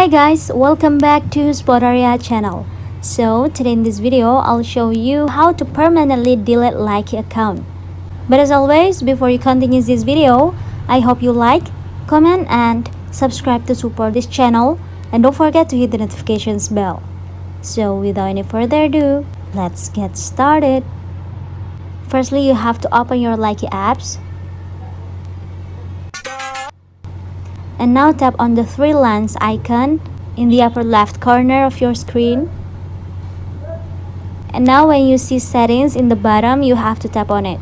Hi guys, welcome back to Spotaria channel. So today in this video, I'll show you how to permanently delete Likee account. But as always, before you continue this video, I hope you like, comment and subscribe to support this channel, and don't forget to hit the notifications bell. So without any further ado, let's get started. Firstly, you have to open your Likee apps. And now tap on the three lines icon in the upper left corner of your screen. And now when you see settings in the bottom, you have to tap on it.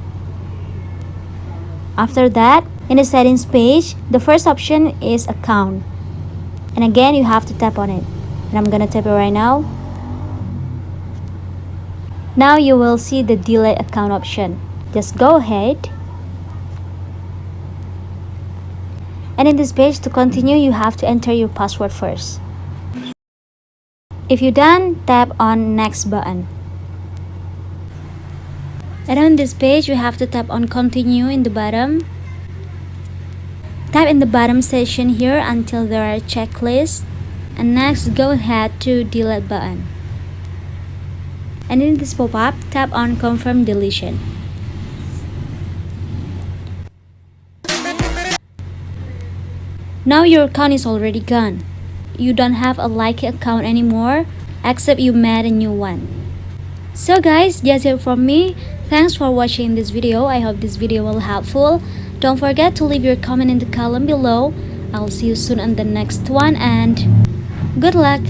After that, in the settings page, the first option is account. And again, you have to tap on it. And I'm gonna tap it right now. Now you will see the delete account option. Just go ahead. And in this page, to continue, you have to enter your password first. If you're done, tap on next button. And on this page, you have to tap on continue in the bottom. Tap in the bottom section here until there are checklists. And next, go ahead to delete button. And in this pop-up, tap on confirm deletion. Now your account is already gone. You don't have a Likee account anymore, except you made a new one. So guys, that's it from me. Thanks for watching this video. I hope this video will helpful. Don't forget to leave your comment in the column below. I'll see you soon on the next one and good luck.